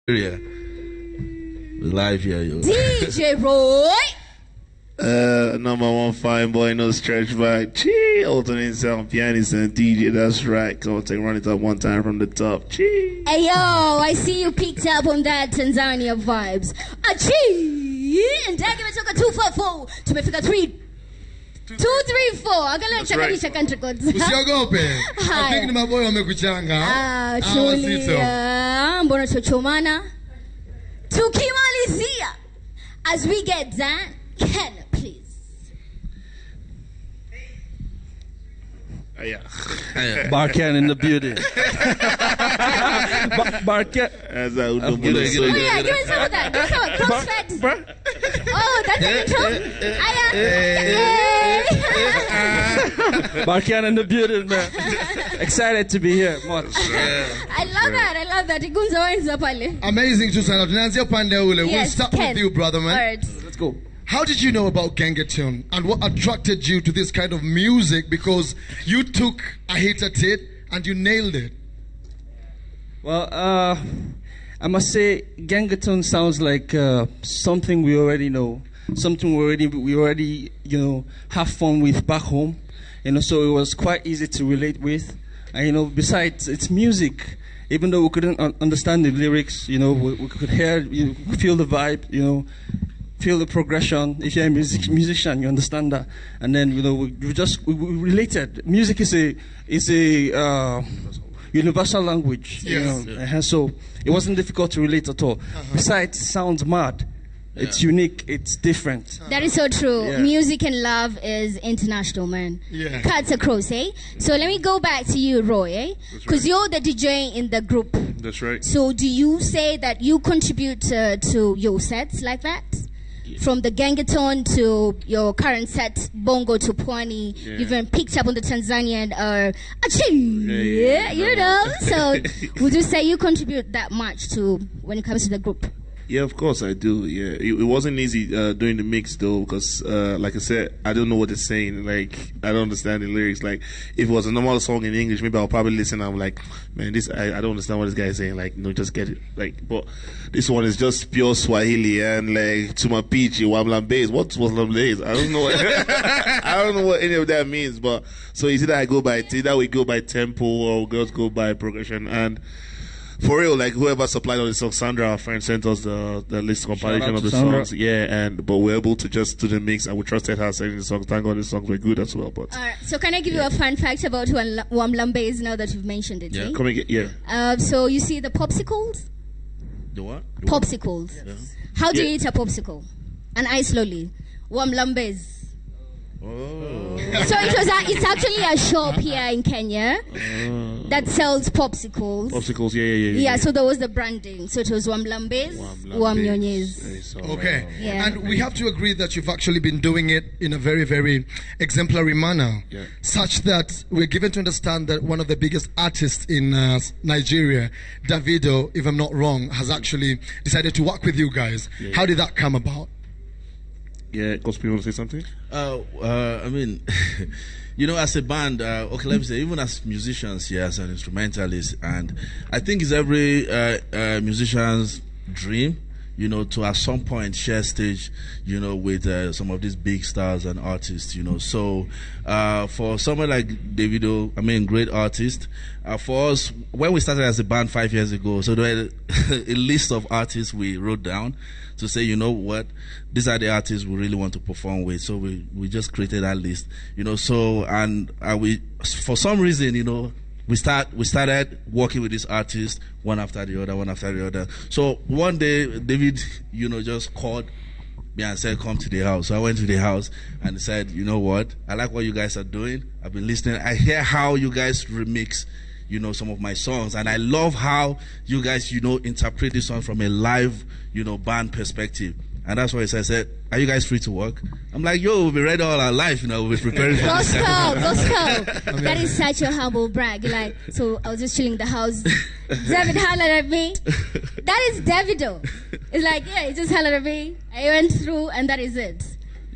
Yeah. Live here, yo. DJ Roy. Number one fine boy, no stretch back. Chee, alternate sound, pianist and DJ. That's right. Come on, run it up one time from the top. Chee. Hey yo, I see you picked up on that Tanzania vibes. Achee! And Dagi metoka 244. Tumefika 234. Angalia chakalisha country codes. Usiogope. Apigni maboyo wamekuchanga. Chulia. Mbona chochomana? Tukimalizia. As we get that, Ken, please. Yeah. Barkan in the building. Barkan. As I would Oh yeah, give me some of that. Give me some crossfed. Oh, that's the intro. Barkan in the building, man. Excited to be here. Much. I love that. Igunza wenza pale. Amazing to sana. Tunaanzia upande ule. We'll Yes, start Ken. with you, brother, man. All right. Let's go. How did you know about Gengetune and what attracted you to this kind of music? Because you took a hit at it and you nailed it. Well, I must say, Gangaton sounds like something we already know, something we already have fun with back home, so it was quite easy to relate with, and besides, it's music. Even though we couldn't understand the lyrics, we could hear, feel the vibe, feel the progression. If you're a musician, you understand that, and then we related. Music is a universal language, so it wasn't difficult to relate at all. Besides, it sounds mad. It's unique. It's different. That is so true. Yeah. Music and love is international, man. Yeah. Cuts across, eh? So let me go back to you, Roy, eh? Because you're the DJ in the group. That's right. So do you say that you contribute to your sets like that? Yeah. From the Gangaton to your current set, Bongo to Pwani, you've even picked up on the Tanzanian, So would you say you contribute that much to when it comes to the group? Yeah, of course I do. Yeah, it wasn't easy doing the mix though, because like I said, I don't know what they're saying. Like, I don't understand the lyrics. Like, if it was a normal song in English, maybe I'll probably listen. I'm like, man, I don't understand what this guy is saying. Like, just get it. Like, but this one is just pure Swahili and like Tumapichi, Wamlambays. What's Wamlambays? I don't know. I don't know what any of that means. But so it's either we go by tempo or girls go by progression. And for real, like whoever supplied all the songs, Sandra, our friend, sent us the list compilation of the songs. Yeah, but we're able to just do the mix, and we trusted her sending the songs. Thank God the songs were good as well. But so can I give you a fun fact about Wamlambays now that you've mentioned it? yeah, eh? come again. So you see the popsicles? The what? Popsicles. Yeah. How do you eat a popsicle? An ice lolly. Wamlambays. Oh. So it's actually a shop here in Kenya that sells popsicles. Popsicles, yeah. So there was the branding. So it was Wamlambes, Wamnyonyes. Okay. Yeah. And we have to agree that you've actually been doing it in a very, very exemplary manner, such that we're given to understand that one of the biggest artists in Nigeria, Davido, if I'm not wrong, has actually decided to work with you guys. Yeah. How did that come about? Yeah, Cosby, you want to say something? I mean, as a band, okay, let me say, even as musicians here, as an instrumentalist, and I think it's every musician's dream, to at some point share stage, with some of these big stars and artists, So, for someone like Davido, great artist, for us, when we started as a band 5 years ago, so there were a list of artists we wrote down to say, what, these are the artists we really want to perform with. So we just created that list, So, and we, for some reason, we started working with these artists one after the other. So one day, David, just called me and said, come to the house. So I went to the house and said, you know what? I like what you guys are doing. I've been listening. I hear how you guys remix, some of my songs. And I love how you guys, interpret this song from a live, band perspective. And that's why I said, are you guys free to work? I'm like, we'll be ready all our life, we'll be preparing for this. Gospel. That is such a humble brag. Like, so I was just chilling in the house. David hollered at me. That is Davido. It's like, he just hollered at me. I went through, and that is it.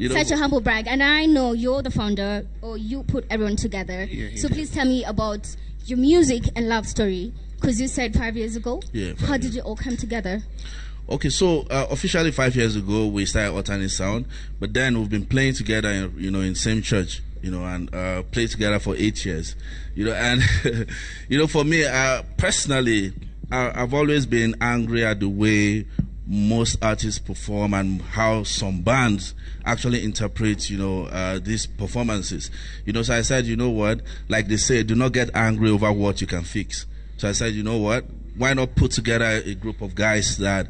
Such a humble brag. And I know you're the founder, or you put everyone together. So please tell me about your music and love story Because you said 5 years ago. Yeah. How did you all come together? Okay, so officially 5 years ago we started Alternate Sound, but then we've been playing together, in same church, and played together for 8 years, and for me personally, I've always been angry at the way most artists perform and how some bands actually interpret, these performances. So I said, what? Like they say, do not get angry over what you can fix. So I said, what? Why not put together a group of guys that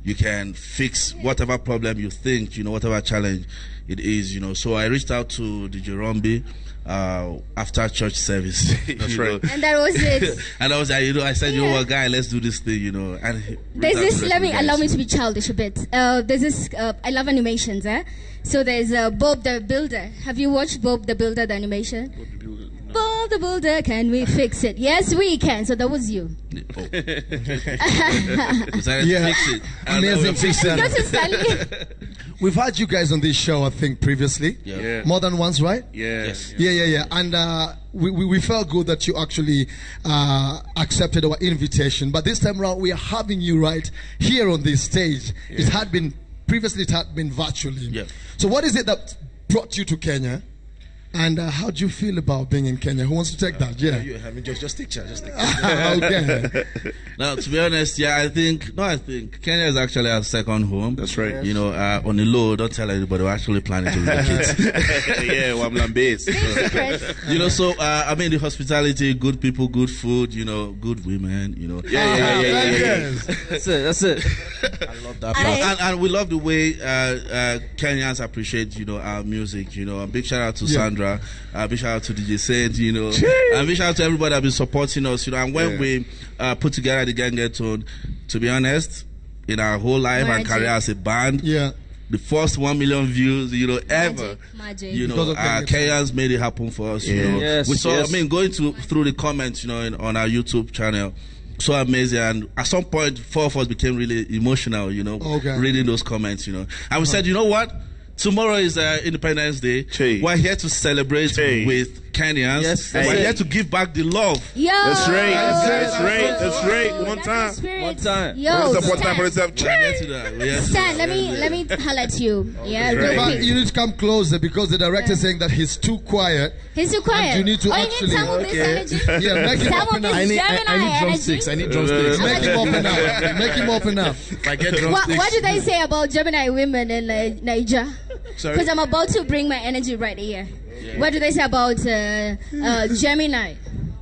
you can fix whatever problem you think, whatever challenge it is, So I reached out to the Jerombe after church service. That's right. And that was it. And I was like, I said, what, guy, let's do this thing, And there's this, allow me to be childish a bit. There's this, I love animations, So there's Bob the Builder. Have you watched Bob the Builder, the animation? Bob the Builder, can we fix it? Yes, we can. So that was you. Oh. Yeah. Fix it. Amazing fixer. Go to Stanley. We've had you guys on this show, I think, previously. Yeah. More than once, right? Yes. Yeah. And we felt good that you actually accepted our invitation. But this time around, we are having you right here on this stage. Yeah. Previously it had been virtually. Yeah. So what is it that brought you to Kenya? And how do you feel about being in Kenya? Who wants to take that? Yeah. You, I mean, just take charge. Okay. Now, to be honest, I think Kenya is actually our second home. That's right. On the low, don't tell anybody, we're actually planning to relocate. Yeah, Wamlam base. So, the hospitality, good people, good food, good women, Yeah. That's it. I love that. And we love the way Kenyans appreciate, our music, A big shout out to Sandra. Big shout out to DJ Saint, and big shout out to everybody that been supporting us, And when we put together the Gangetone, to be honest, in our whole life and career as a band, the first 1 million views, ever, Magic. Kenyans made it happen for us. Yes, we saw. yes. Going through the comments, on our YouTube channel. So amazing, and at some point, 4 of us became really emotional, reading those comments, and we said, you know what? Tomorrow is Independence Day. We're here to celebrate with Kenyans. Yes, we're here to give back the love. Yo. That's right. One time. Yo, For itself. Stan, let me highlight you. Yeah, real But quick. you need to come closer because the director is saying that he's too quiet. He's too quiet. And you need to you actually- need some of this energy. Yeah, make him Some open of up. this Gemini drumsticks. I energy. need drumsticks. Make him open up. Make him open up. If I get What drumsticks. do they say about Gemini women in Niger? Sorry? Because I'm about to bring my energy right here. What do they say about Gemini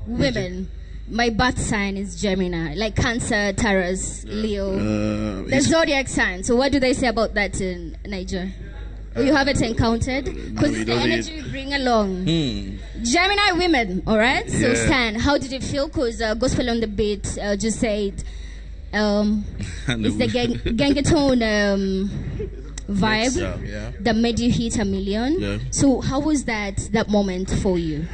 women? My birth sign is Gemini, like Cancer, Taurus, Leo. The zodiac sign. So what do they say about that in Niger? You haven't encountered? Because we it's the don't energy you bring along. Gemini women, all right? So Yeah. Stan, how did you feel? Because Gospel on the Beat just said it's the Gangetone vibe Yeah. that made you hit 1 million. Yeah. So how was that moment for you?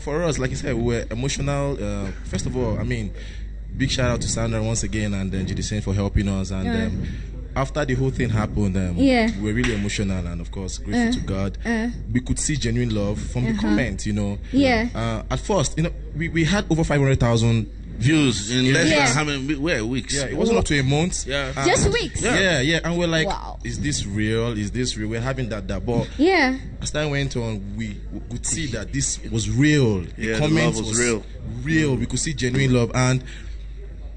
For us, like you said, we were emotional. First of all, big shout out to Sandra once again and then Judy Saint for helping us. And after the whole thing happened, we were really emotional and, of course, grateful to God. We could see genuine love from the comments, Yeah. At first, we had over 500,000 Views in less Yeah. than how many weeks? Yeah, it wasn't up to a month. Yeah. Just weeks. Yeah. And we're like, Wow. is this real? Is this real? We're having that. But Yeah. as time went on, we could see that this was real. Yeah, the comments love was real. Real. We could see genuine love. And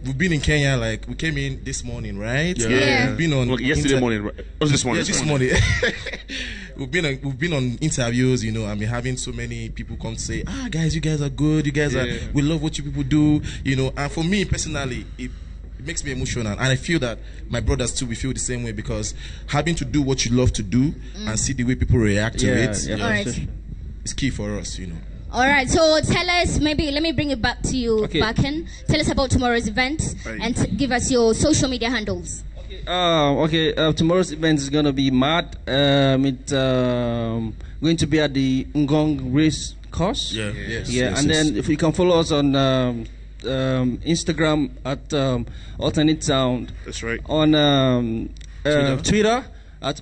we've been in Kenya, like, we came in this morning, right? Yeah. We've been on Yesterday morning. Right? Oh, this morning. Yeah, this morning. We've been on interviews, and we're having so many people come to say, guys, you guys are good. You guys we love what you people do, And for me personally, it makes me emotional, and I feel that my brothers too, we feel the same way because having to do what you love to do and see the way people react to it, All right. it's key for us, All right. So tell us, maybe let me bring it back to you, Okay. Bakken. Tell us about tomorrow's event and give us your social media handles. Tomorrow's event is gonna be mad. It's going to be at the Ngong Race Course. Yeah. And then if you can follow us on Instagram at Alternate Sound. That's right. On Twitter at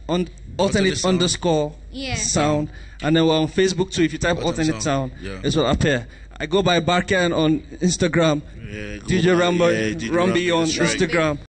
alternate Sound. _ Yeah. sound. And then we're on Facebook too. If you type Alternate Alternate Sound, Sound. Yeah. it will appear. I go by Barkan on Instagram. Yeah, DJ Rambi DJ on Rambi, that's right. Instagram.